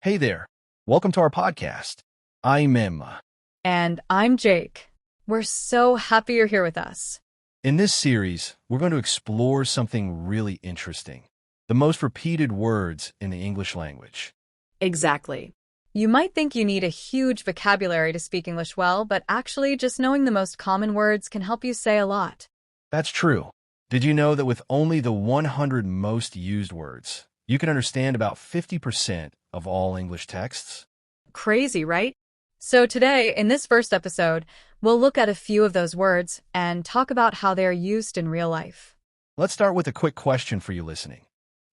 Hey there. Welcome to our podcast. I'm Emma. And I'm Jake. We're so happy you're here with us. In this series, we're going to explore something really interesting. The most repeated words in the English language. Exactly. You might think you need a huge vocabulary to speak English well, but actually just knowing the most common words can help you say a lot. That's true. Did you know that with only the 100 most used words, you can understand about 50% of all English texts? Crazy, right? So today, in this first episode, we'll look at a few of those words and talk about how they are used in real life. Let's start with a quick question for you listening.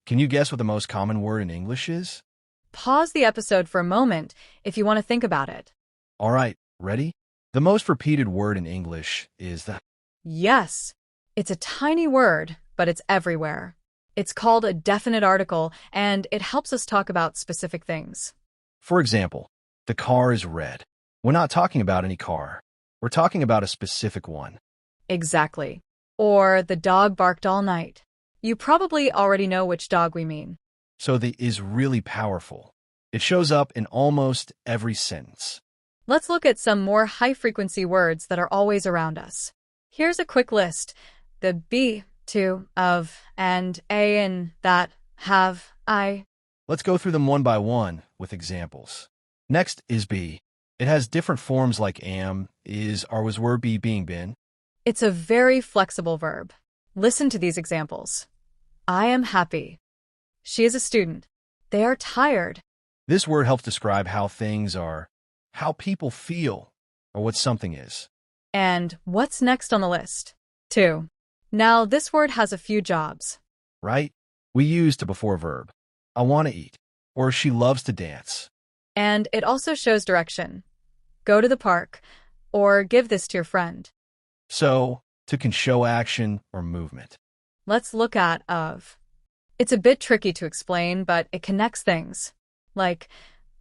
Can you guess what the most common word in English is? Pause the episode for a moment if you want to think about it. All right, ready? The most repeated word in English is the... Yes, it's a tiny word, but it's everywhere. It's called a definite article, and it helps us talk about specific things. For example, the car is red. We're not talking about any car. We're talking about a specific one. Exactly. Or the dog barked all night. You probably already know which dog we mean. So the is really powerful. It shows up in almost every sentence. Let's look at some more high-frequency words that are always around us. Here's a quick list. The be, to, of, and, a, and, that, have, I. Let's go through them one by one with examples. Next is be. It has different forms like am, is, are, was, were, be, being, been. It's a very flexible verb. Listen to these examples. I am happy. She is a student. They are tired. This word helps describe how things are, how people feel, or what something is. And what's next on the list? To. Now, this word has a few jobs. Right? We use to before a verb. I want to eat, or she loves to dance. And it also shows direction. Go to the park, or give this to your friend. So, to can show action or movement. Let's look at of. It's a bit tricky to explain, but it connects things, like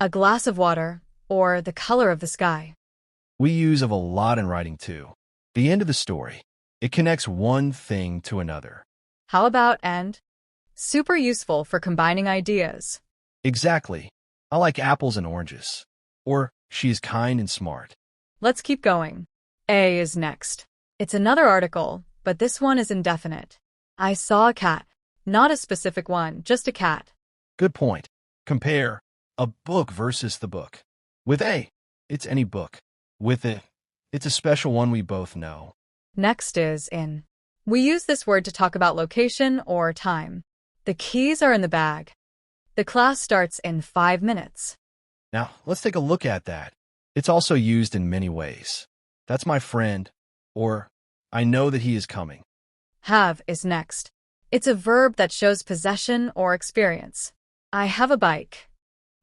a glass of water or the color of the sky. We use of a lot in writing too. The end of the story. It connects one thing to another. How about and? Super useful for combining ideas. Exactly. I like apples and oranges. Or she is kind and smart. Let's keep going. A is next. It's another article, but this one is indefinite. I saw a cat. Not a specific one, just a cat. Good point. Compare a book versus the book. With a, it's any book. With it, it's a special one we both know. Next is in. We use this word to talk about location or time. The keys are in the bag. The class starts in 5 minutes. Now, let's take a look at that. It's also used in many ways. That's my friend, or I know that he is coming. Have is next. It's a verb that shows possession or experience. I have a bike.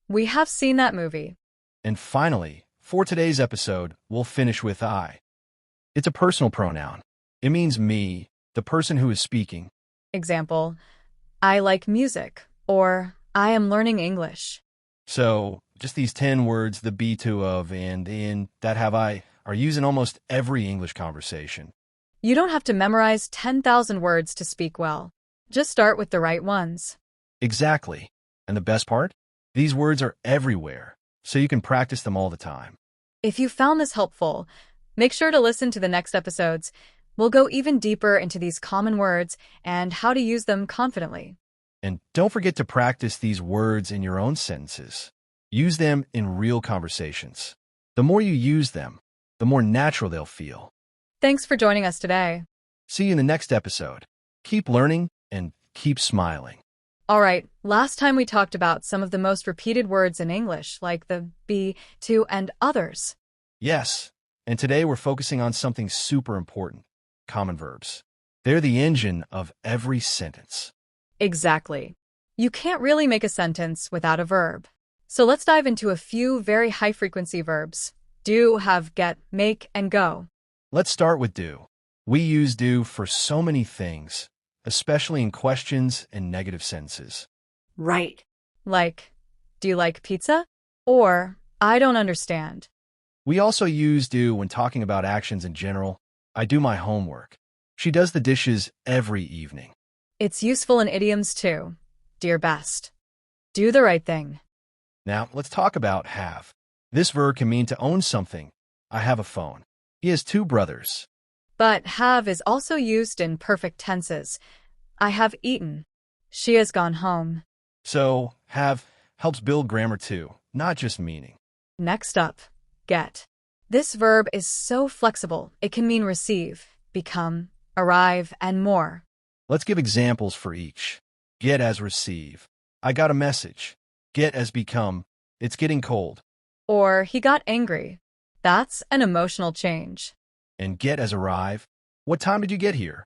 We have seen that movie. And finally, for today's episode, we'll finish with I. It's a personal pronoun. It means me, the person who is speaking. Example, I like music, or I am learning English. So, just these 10 words, the be, to, of, and, in, that, have, I, are used in almost every English conversation. You don't have to memorize 10,000 words to speak well. Just start with the right ones. Exactly. And the best part? These words are everywhere, so you can practice them all the time. If you found this helpful, make sure to listen to the next episodes. We'll go even deeper into these common words and how to use them confidently. And don't forget to practice these words in your own sentences. Use them in real conversations. The more you use them, the more natural they'll feel. Thanks for joining us today. See you in the next episode. Keep learning and keep smiling. All right, last time we talked about some of the most repeated words in English, like the be, to, and others. Yes, and today we're focusing on something super important, common verbs. They're the engine of every sentence. Exactly. You can't really make a sentence without a verb. So let's dive into a few very high-frequency verbs. Do, have, get, make, and go. Let's start with do. We use do for so many things, especially in questions and negative sentences. Right. Like, do you like pizza? Or, I don't understand. We also use do when talking about actions in general. I do my homework. She does the dishes every evening. It's useful in idioms too. Do your best. Do the right thing. Now, let's talk about have. This verb can mean to own something. I have a phone. He has two brothers. But have is also used in perfect tenses. I have eaten. She has gone home. So, have helps build grammar too, not just meaning. Next up, get. This verb is so flexible, it can mean receive, become, arrive, and more. Let's give examples for each. Get as receive. I got a message. Get as become. It's getting cold. Or he got angry. That's an emotional change. And get as arrive. What time did you get here?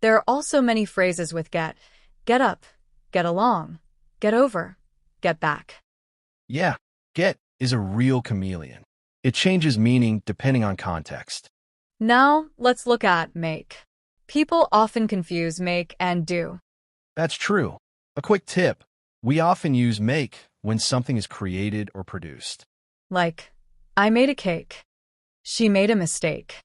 There are also many phrases with get. Get up, get along, get over, get back. Yeah, get is a real chameleon. It changes meaning depending on context. Now, let's look at make. People often confuse make and do. That's true. A quick tip. We often use make when something is created or produced. Like, I made a cake. She made a mistake.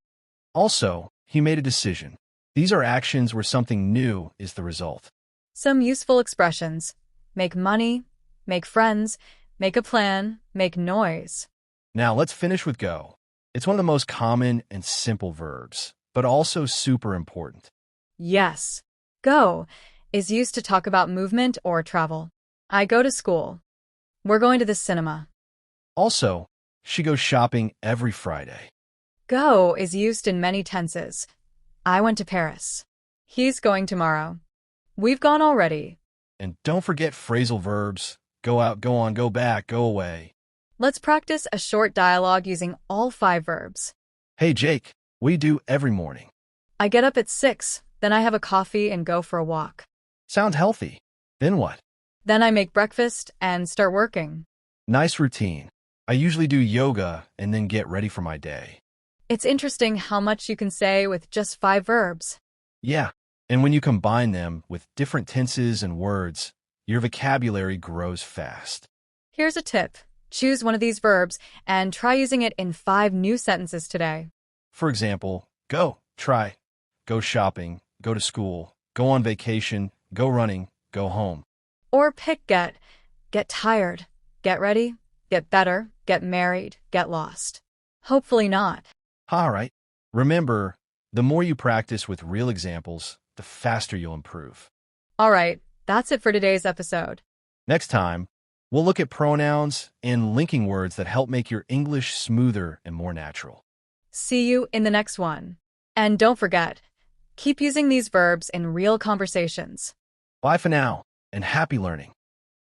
Also, he made a decision. These are actions where something new is the result. Some useful expressions. Make money, make friends, make a plan, make noise. Now let's finish with go. It's one of the most common and simple verbs, but also super important. Yes. Go is used to talk about movement or travel. I go to school. We're going to the cinema. Also, she goes shopping every Friday. Go is used in many tenses. I went to Paris. He's going tomorrow. We've gone already. And don't forget phrasal verbs. Go out, go on, go back, go away. Let's practice a short dialogue using all 5 verbs. Hey, Jake, what do you do every morning? I get up at 6, then I have a coffee and go for a walk. Sounds healthy. Then what? Then I make breakfast and start working. Nice routine. I usually do yoga and then get ready for my day. It's interesting how much you can say with just 5 verbs. Yeah, and when you combine them with different tenses and words, your vocabulary grows fast. Here's a tip. Choose one of these verbs and try using it in 5 new sentences today. For example, go, try, go shopping, go to school, go on vacation, go running, go home. Or pick get tired, get ready, get better, get married, get lost. Hopefully not. All right. Remember, the more you practice with real examples, the faster you'll improve. All right, that's it for today's episode. Next time, we'll look at pronouns and linking words that help make your English smoother and more natural. See you in the next one. And don't forget, keep using these verbs in real conversations. Bye for now, and happy learning.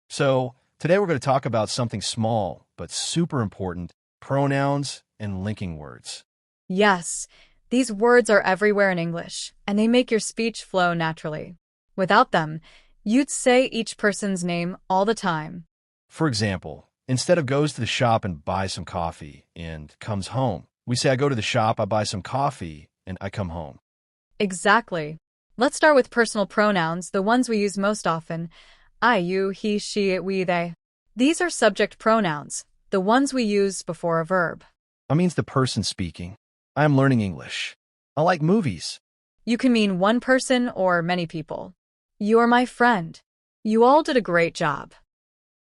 So, today we're going to talk about something small but super important, pronouns and linking words. Yes, these words are everywhere in English, and they make your speech flow naturally. Without them, you'd say each person's name all the time. For example, instead of goes to the shop and buys some coffee and comes home, we say I go to the shop, I buy some coffee, and I come home. Exactly. Let's start with personal pronouns, the ones we use most often. I, you, he, she, it, we, they. These are subject pronouns, the ones we use before a verb. I means the person speaking. I am learning English. I like movies. You can mean one person or many people. You are my friend. You all did a great job.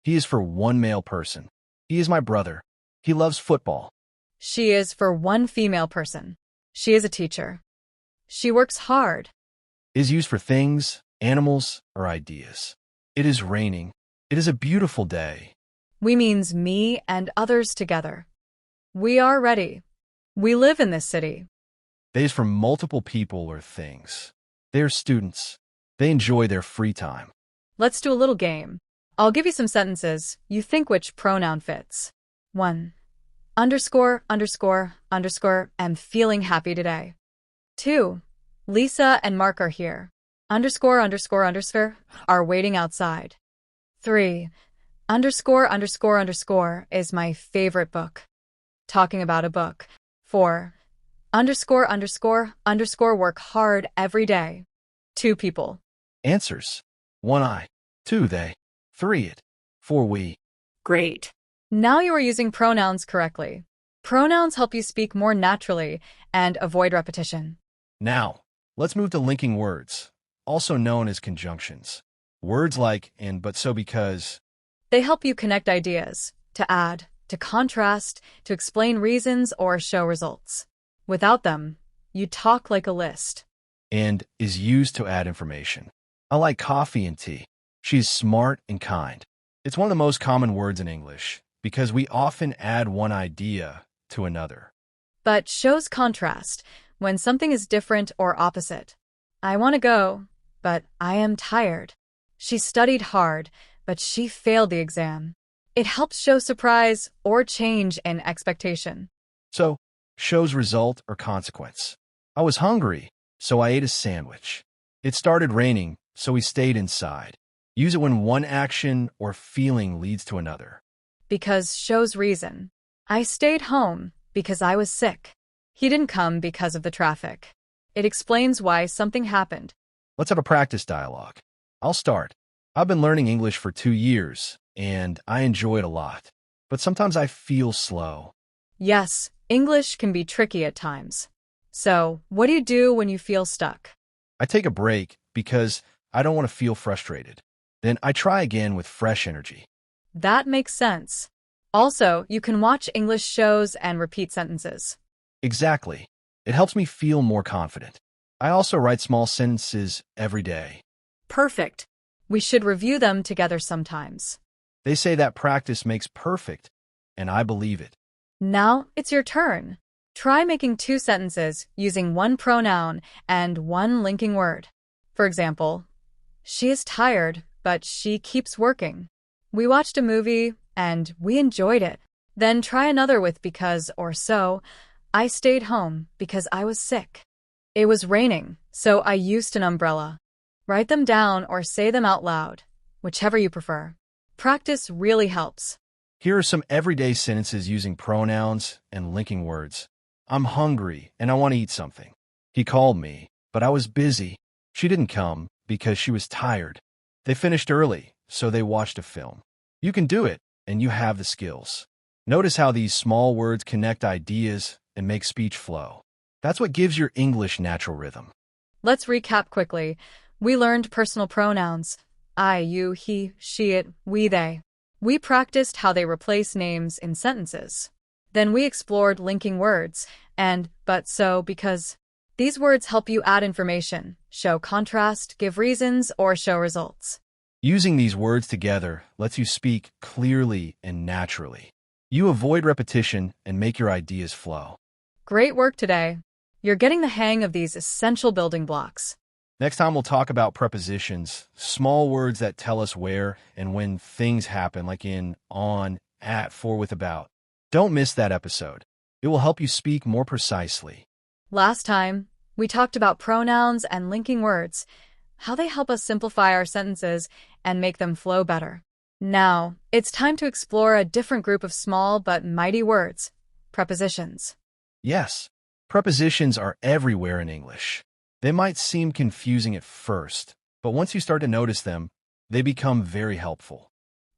He is for one male person. He is my brother. He loves football. She is for one female person. She is a teacher. She works hard. Is used for things, animals, or ideas. It is raining. It is a beautiful day. We means me and others together. We are ready. We live in this city. They is for multiple people or things. They are students. They enjoy their free time. Let's do a little game. I'll give you some sentences. You think which pronoun fits. 1. Underscore, underscore, underscore, am feeling happy today. 2. Lisa and Mark are here. Underscore, underscore, underscore, are waiting outside. 3. Underscore, underscore, underscore is my favorite book. Talking about a book. 4. Underscore, underscore, underscore work hard every day. 2 people. Answers. 1 I. 2 they. 3 it. 4 we. Great. Now you are using pronouns correctly. Pronouns help you speak more naturally and avoid repetition. Now, let's move to linking words, also known as conjunctions. Words like and, but, so, because. They help you connect ideas. to add, to contrast, to explain reasons, or show results. Without them, you talk like a list. And is used to add information. I like coffee and tea. She's smart and kind. It's one of the most common words in English because we often add one idea to another. But shows contrast when something is different or opposite. I want to go, but I am tired. She studied hard, but she failed the exam. It helps show surprise or change in expectation. So, shows result or consequence. I was hungry, so I ate a sandwich. It started raining, so we stayed inside. Use it when one action or feeling leads to another. Because shows reason. I stayed home because I was sick. He didn't come because of the traffic. It explains why something happened. Let's have a practice dialogue. I'll start. I've been learning English for 2 years, and I enjoy it a lot. But sometimes I feel slow. Yes, English can be tricky at times. So, what do you do when you feel stuck? I take a break because I don't want to feel frustrated. Then I try again with fresh energy. That makes sense. Also, you can watch English shows and repeat sentences. Exactly. It helps me feel more confident. I also write small sentences every day. Perfect. We should review them together sometimes. They say that practice makes perfect, and I believe it. Now it's your turn. Try making 2 sentences using one pronoun and one linking word. For example, she is tired, but she keeps working. We watched a movie and we enjoyed it. Then try another with because or so. I stayed home because I was sick. It was raining, so I used an umbrella. Write them down or say them out loud, whichever you prefer. Practice really helps. Here are some everyday sentences using pronouns and linking words. I'm hungry and I want to eat something. He called me, but I was busy. She didn't come because she was tired. They finished early, so they watched a film. You can do it, and you have the skills. Notice how these small words connect ideas and make speech flow. That's what gives your English natural rhythm. Let's recap quickly. We learned personal pronouns. I, you, he, she, it, we, they. We practiced how they replace names in sentences. Then we explored linking words and but, so, because. These words help you add information, show contrast, give reasons, or show results. Using these words together lets you speak clearly and naturally. You avoid repetition and make your ideas flow. Great work today. You're getting the hang of these essential building blocks. Next time we'll talk about prepositions, small words that tell us where and when things happen, like in, on, at, for, with, about. Don't miss that episode. It will help you speak more precisely. Last time, we talked about pronouns and linking words, how they help us simplify our sentences and make them flow better. Now, it's time to explore a different group of small but mighty words, prepositions. Yes, prepositions are everywhere in English. They might seem confusing at first, but once you start to notice them, they become very helpful.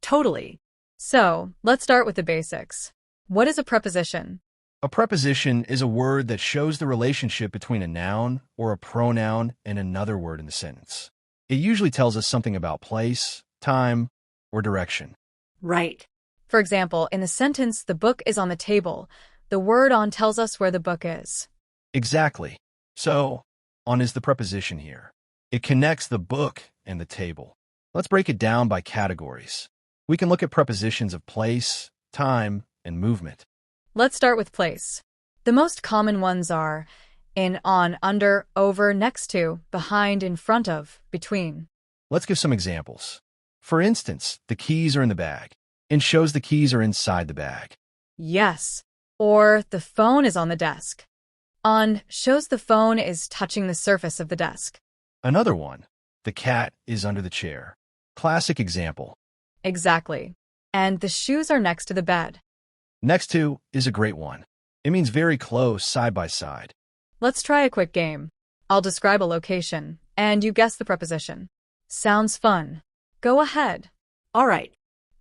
Totally. So, let's start with the basics. What is a preposition? A preposition is a word that shows the relationship between a noun or a pronoun and another word in the sentence. It usually tells us something about place, time, or direction. Right. For example, in the sentence, the book is on the table, the word on tells us where the book is. Exactly. So, on is the preposition here. It connects the book and the table. Let's break it down by categories. We can look at prepositions of place, time, and movement. Let's start with place. The most common ones are in, on, under, over, next to, behind, in front of, between. Let's give some examples. For instance, the keys are in the bag. In shows the keys are inside the bag. Yes. Or the phone is on the desk. On shows the phone is touching the surface of the desk. Another one, the cat is under the chair. Classic example. Exactly. And the shoes are next to the bed. Next to is a great one. It means very close, side by side. Let's try a quick game. I'll describe a location, and you guess the preposition. Sounds fun. Go ahead. All right.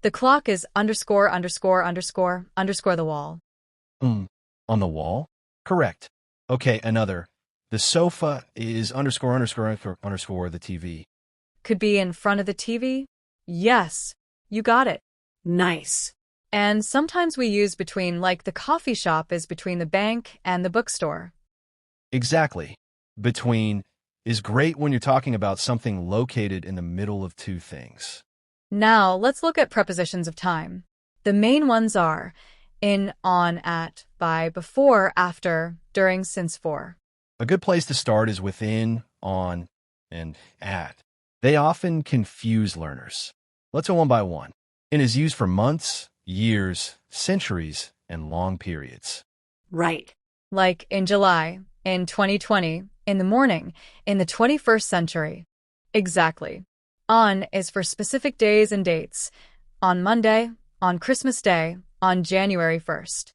The clock is underscore, underscore, underscore, underscore the wall. On the wall? Correct. Okay, another. The sofa is underscore, underscore, underscore, underscore the TV. Could be in front of the TV? Yes. You got it. Nice. And sometimes we use between, like the coffee shop is between the bank and the bookstore. Exactly. Between is great when you're talking about something located in the middle of two things. Now, let's look at prepositions of time. The main ones are in, on, at, by, before, after, during, since, for. A good place to start is within, on, and at. They often confuse learners. Let's go one by one. In is used for months, years, centuries, and long periods. Right. Like in July, in 2020, in the morning, in the 21st century. Exactly. On is for specific days and dates. On Monday, on Christmas Day, on January 1st.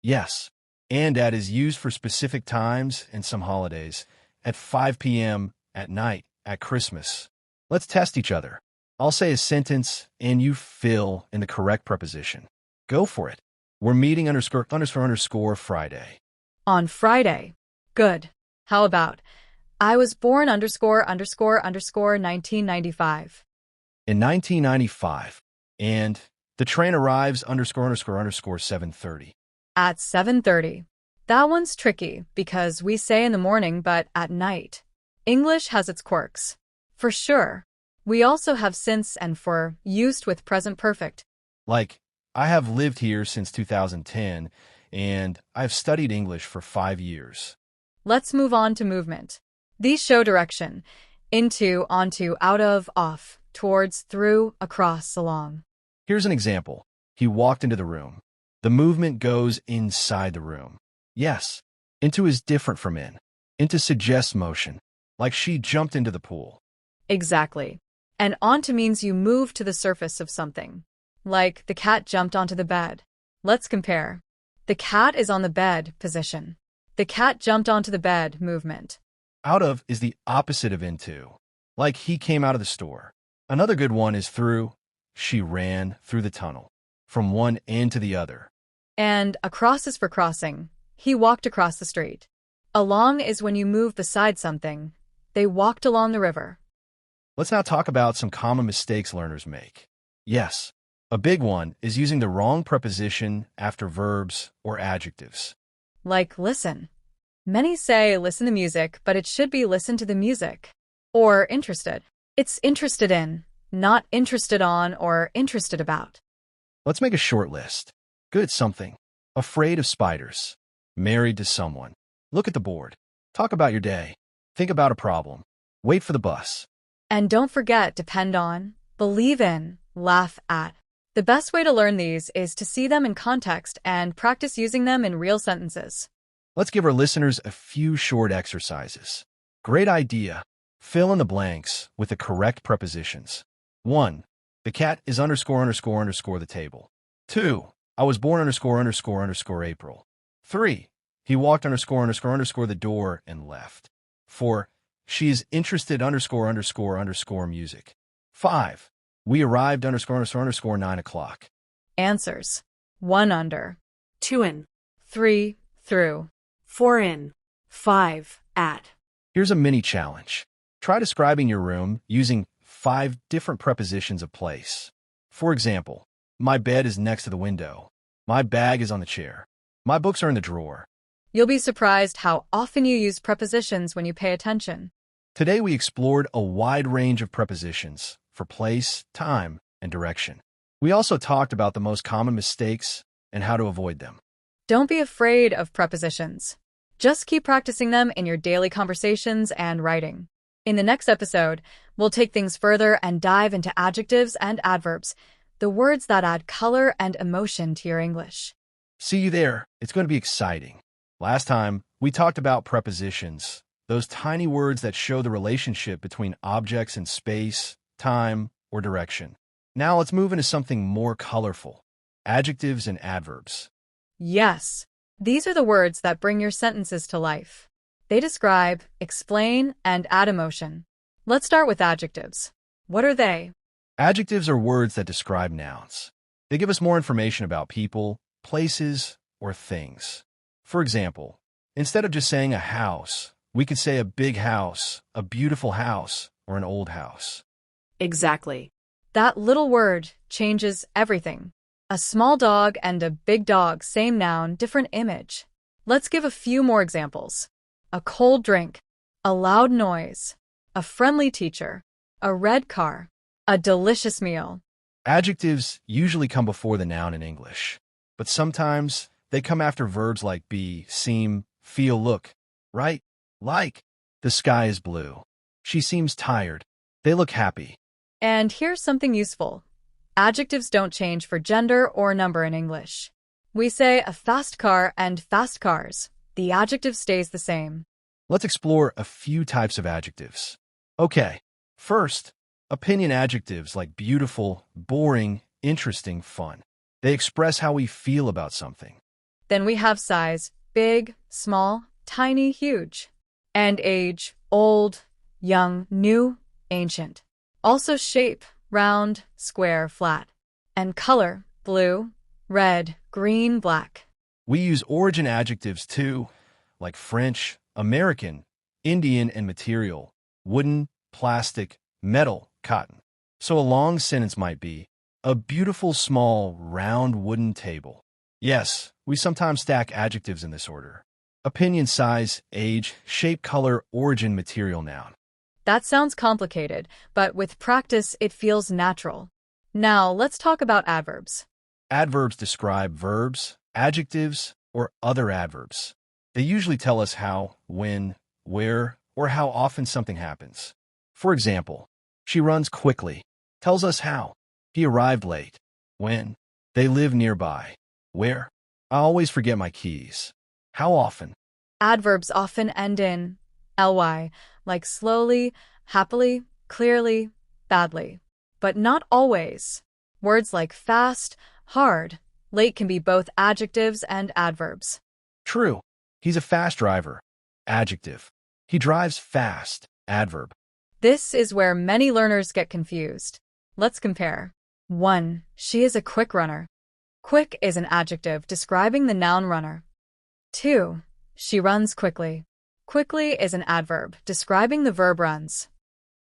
Yes, and at is used for specific times and some holidays. At 5 p.m. at night, at Christmas. Let's test each other. I'll say a sentence, and you fill in the correct preposition. Go for it. We're meeting ___ Friday. On Friday. Good. How about, I was born ___ 1995. In 1995, and the train arrives ___ 7:30. At 7:30. That one's tricky because we say in the morning but at night. English has its quirks. For sure. We also have since and for used with present perfect. Like, I have lived here since 2010, and I've studied English for 5 years. Let's move on to movement. These show direction. Into, onto, out of, off, towards, through, across, along. Here's an example. He walked into the room. The movement goes inside the room. Yes, into is different from in. Into suggests motion, like she jumped into the pool. Exactly. And onto means you move to the surface of something. Like the cat jumped onto the bed. Let's compare. The cat is on the bed position. The cat jumped onto the bed movement. Out of is the opposite of into, like he came out of the store. Another good one is through. She ran through the tunnel, from one end to the other. And across is for crossing. He walked across the street. Along is when you move beside something. They walked along the river. Let's now talk about some common mistakes learners make. Yes, a big one is using the wrong preposition after verbs or adjectives. Like listen. Many say listen to music, but it should be listen to the music. Or interested. It's interested in, not interested on or interested about. Let's make a short list. Good at something. Afraid of spiders. Married to someone. Look at the board. Talk about your day. Think about a problem. Wait for the bus. And don't forget depend on, believe in, laugh at. The best way to learn these is to see them in context and practice using them in real sentences. Let's give our listeners a few short exercises. Great idea. Fill in the blanks with the correct prepositions. 1. The cat is ___ the table. 2. I was born ___ April. 3. He walked ___ the door and left. 4. She is interested ___ music. 5. We arrived ___ 9 o'clock. Answers. 1 under. 2 in. 3 through. 4 in. 5 at. Here's a mini challenge. Try describing your room using 5 different prepositions of place. For example, my bed is next to the window. My bag is on the chair. My books are in the drawer. You'll be surprised how often you use prepositions when you pay attention. Today we explored a wide range of prepositions for place, time, and direction. We also talked about the most common mistakes and how to avoid them. Don't be afraid of prepositions. Just keep practicing them in your daily conversations and writing. In the next episode, we'll take things further and dive into adjectives and adverbs, the words that add color and emotion to your English. See you there. It's going to be exciting. Last time, we talked about prepositions, those tiny words that show the relationship between objects in space, time, or direction. Now let's move into something more colorful, adjectives and adverbs. Yes, these are the words that bring your sentences to life. They describe, explain, and add emotion. Let's start with adjectives. What are they? Adjectives are words that describe nouns. They give us more information about people, places, or things. For example, instead of just saying a house, we could say a big house, a beautiful house, or an old house. Exactly. That little word changes everything. A small dog and a big dog, same noun, different image. Let's give a few more examples. A cold drink, a loud noise, a friendly teacher, a red car, a delicious meal. Adjectives usually come before the noun in English, but sometimes they come after verbs like be, seem, feel, look, right, like. The sky is blue. She seems tired. They look happy. And here's something useful. Adjectives don't change for gender or number in English. We say a fast car and fast cars. The adjective stays the same. Let's explore a few types of adjectives. Okay, first, opinion adjectives like beautiful, boring, interesting, fun. They express how we feel about something. Then we have size, big, small, tiny, huge. And age, old, young, new, ancient. Also shape, round, square, flat. And color, blue, red, green, black. We use origin adjectives too, like French, American, Indian, and material, wooden, plastic, metal, cotton. So a long sentence might be, a beautiful small round wooden table. Yes, we sometimes stack adjectives in this order. Opinion, size, age, shape, color, origin, material, noun. That sounds complicated, but with practice it feels natural. Now let's talk about adverbs. Adverbs describe verbs, adjectives, or other adverbs. They usually tell us how, when, where, or how often something happens. For example, she runs quickly, tells us how. He arrived late. When? They live nearby. Where? I always forget my keys. How often? Adverbs often end in ly, like slowly, happily, clearly, badly. But not always. Words like fast, hard, late can be both adjectives and adverbs. True. He's a fast driver. Adjective. He drives fast. Adverb. This is where many learners get confused. Let's compare. 1. She is a quick runner. Quick is an adjective describing the noun runner. 2. She runs quickly. Quickly is an adverb describing the verb runs.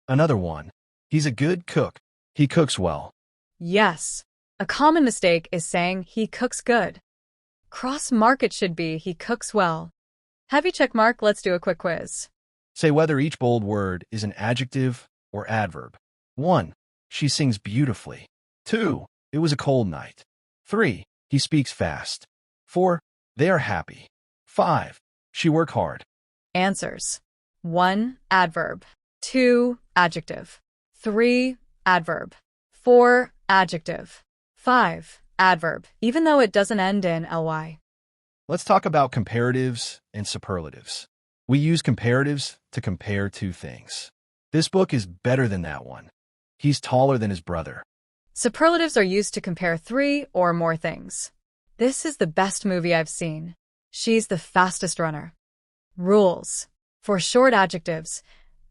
Another one. He's a good cook. He cooks well. Yes. A common mistake is saying he cooks good. Cross-mark it should be he cooks well. Have you check mark? Let's do a quick quiz. Say whether each bold word is an adjective or adverb. 1. She sings beautifully. 2. It was a cold night. 3. He speaks fast. 4. They are happy. 5. She work hard. Answers. 1. Adverb. 2. Adjective. 3. Adverb. 4. Adjective. 5. Adverb, even though it doesn't end in ly. Let's talk about comparatives and superlatives. We use comparatives to compare two things. This book is better than that one. He's taller than his brother. Superlatives are used to compare 3 or more things. This is the best movie I've seen. She's the fastest runner. Rules. For short adjectives,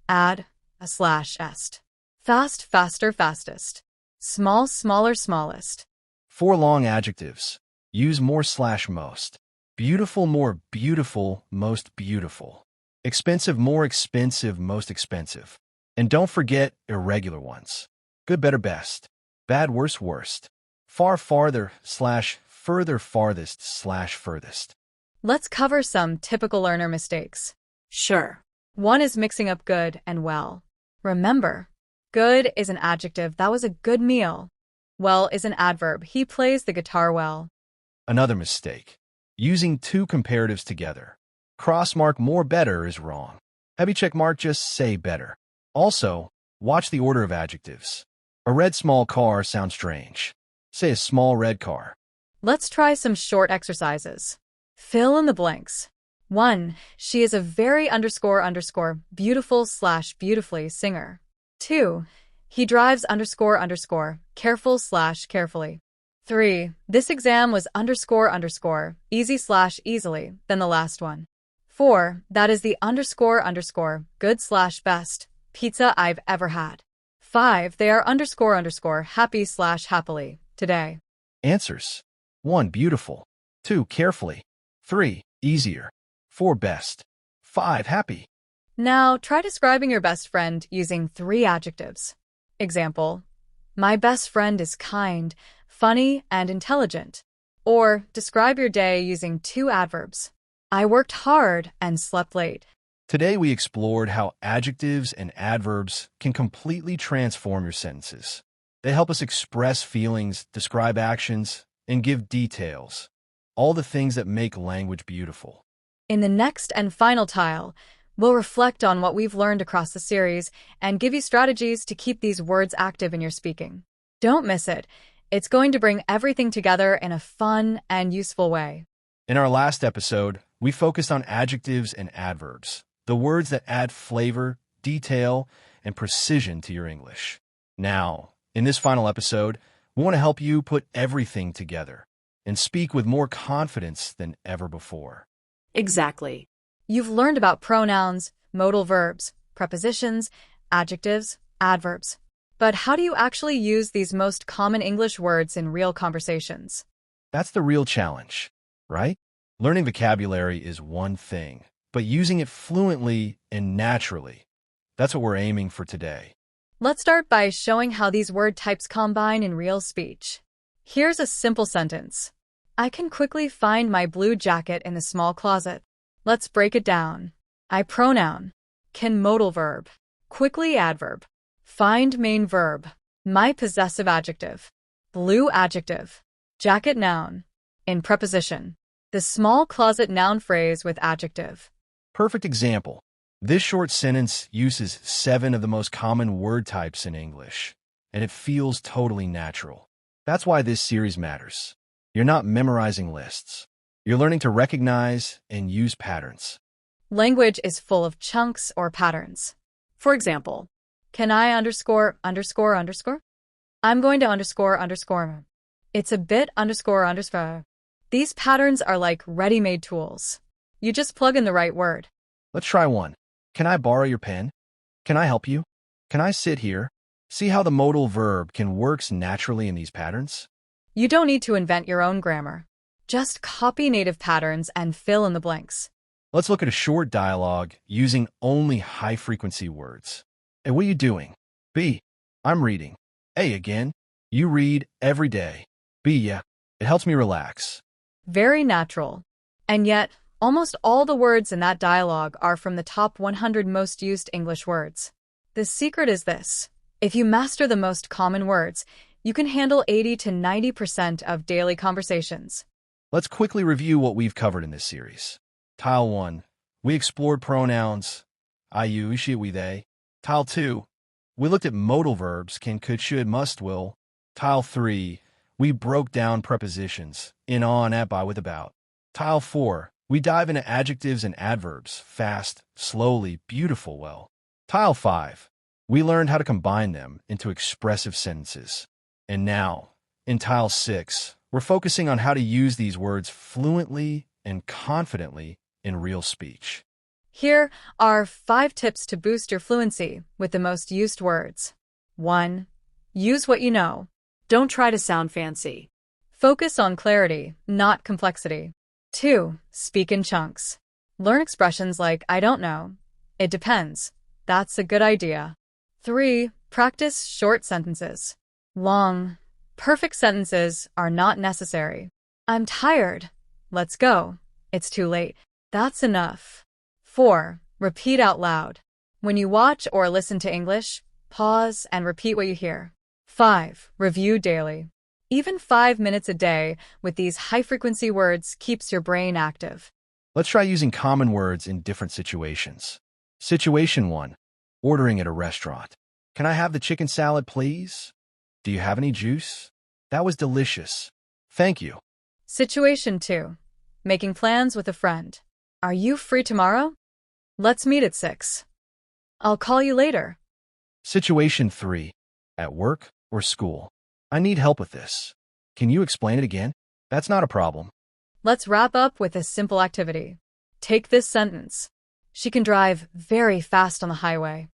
add a /est. Fast, faster, fastest. Small, smaller, smallest. For long adjectives, use more / most. Beautiful, more beautiful, most beautiful. Expensive, more expensive, most expensive. And don't forget irregular ones. Good, better, best. Bad, worse, worst. Far, farther, / further, farthest, / furthest. Let's cover some typical learner mistakes. Sure. 1 is mixing up good and well. Remember, good is an adjective. That was a good meal. Well is an adverb. He plays the guitar well. Another mistake. Using two comparatives together. Cross-mark more better is wrong. Heavy check mark, just say better. Also, watch the order of adjectives. A red small car sounds strange. Say a small red car. Let's try some short exercises. Fill in the blanks. 1. She is a very _ beautiful / beautifully singer. 2. He drives _ careful / carefully. 3. This exam was _ easy / easily, then the last one. 4. That is the _ good / best pizza I've ever had. 5. They are _ happy / happily today. Answers. 1. Beautiful. 2. Carefully. 3. Easier. 4. Best. 5. Happy. Now try describing your best friend using 3 adjectives. Example. My best friend is kind, funny, and intelligent. Or describe your day using 2 adverbs. I worked hard and slept late. Today we explored how adjectives and adverbs can completely transform your sentences. They help us express feelings, describe actions, and give details. All the things that make language beautiful. In the next and final tile, we'll reflect on what we've learned across the series and give you strategies to keep these words active in your speaking. Don't miss it. It's going to bring everything together in a fun and useful way. In our last episode, we focused on adjectives and adverbs, the words that add flavor, detail, and precision to your English. Now, in this final episode, we want to help you put everything together and speak with more confidence than ever before. Exactly. You've learned about pronouns, modal verbs, prepositions, adjectives, adverbs. But how do you actually use these most common English words in real conversations? That's the real challenge, right? Learning vocabulary is one thing, but using it fluently and naturally, that's what we're aiming for today. Let's start by showing how these word types combine in real speech. Here's a simple sentence. I can quickly find my blue jacket in the small closet. Let's break it down. I pronoun. Can modal verb. Quickly adverb. Find main verb. My possessive adjective. Blue adjective. Jacket noun. In preposition. The small closet noun phrase with adjective. Perfect example. This short sentence uses 7 of the most common word types in English, and it feels totally natural. That's why this series matters. You're not memorizing lists. You're learning to recognize and use patterns. Language is full of chunks or patterns. For example, can I underscore, underscore, underscore? I'm going to underscore, underscore. It's a bit underscore, underscore. These patterns are like ready-made tools. You just plug in the right word. Let's try one. Can I borrow your pen? Can I help you? Can I sit here? See how the modal verb can work naturally in these patterns? You don't need to invent your own grammar. Just copy native patterns and fill in the blanks. Let's look at a short dialogue using only high-frequency words. A, what are you doing? B, I'm reading. A, again, you read every day. B, yeah, it helps me relax. Very natural. And yet, almost all the words in that dialogue are from the top 100 most used English words. The secret is this. If you master the most common words, you can handle 80 to 90% of daily conversations. Let's quickly review what we've covered in this series. Tile 1, we explored pronouns, I, you, she, we, they. Tile 2, we looked at modal verbs, can, could, should, must, will. Tile 3, we broke down prepositions, in, on, at, by, with, about. Tile 4, we dive into adjectives and adverbs, fast, slowly, beautiful, well. Tile 5, we learned how to combine them into expressive sentences. And now, in Tile 6, we're focusing on how to use these words fluently and confidently in real speech. Here are 5 tips to boost your fluency with the most used words. 1. Use what you know. Don't try to sound fancy. Focus on clarity, not complexity. 2. Speak in chunks. Learn expressions like I don't know, it depends, that's a good idea. 3. Practice short sentences. Long, perfect sentences are not necessary. I'm tired. Let's go. It's too late. That's enough. 4. Repeat out loud. When you watch or listen to English, pause and repeat what you hear. 5. Review daily. Even 5 minutes a day with these high-frequency words keeps your brain active. Let's try using common words in different situations. Situation 1. Ordering at a restaurant. Can I have the chicken salad, please? Do you have any juice? That was delicious. Thank you. Situation 2. Making plans with a friend. Are you free tomorrow? Let's meet at 6. I'll call you later. Situation 3. At work or school. I need help with this. Can you explain it again? That's not a problem. Let's wrap up with a simple activity. Take this sentence. She can drive very fast on the highway.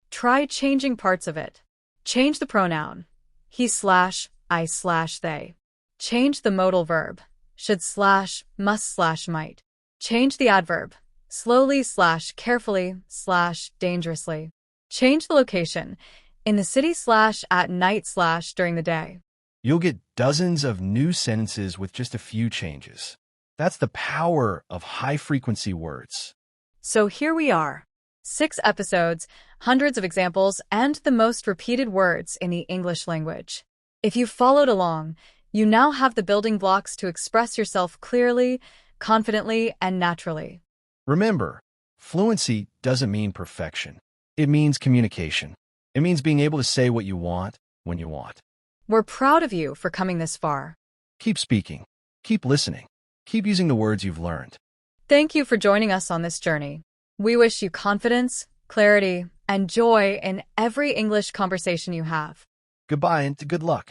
Try changing parts of it. Change the pronoun. He/I/they. Change the modal verb. Should/must/might. Change the adverb. Slowly/carefully/dangerously. Change the location. In the city/at night/during the day. You'll get dozens of new sentences with just a few changes. That's the power of high-frequency words. So here we are. 6 episodes, hundreds of examples, and the most repeated words in the English language. If you followed along, you now have the building blocks to express yourself clearly, confidently, and naturally. Remember, fluency doesn't mean perfection. It means communication. It means being able to say what you want when you want. We're proud of you for coming this far. Keep speaking. Keep listening. Keep using the words you've learned. Thank you for joining us on this journey. We wish you confidence, clarity, and joy in every English conversation you have. Goodbye and good luck.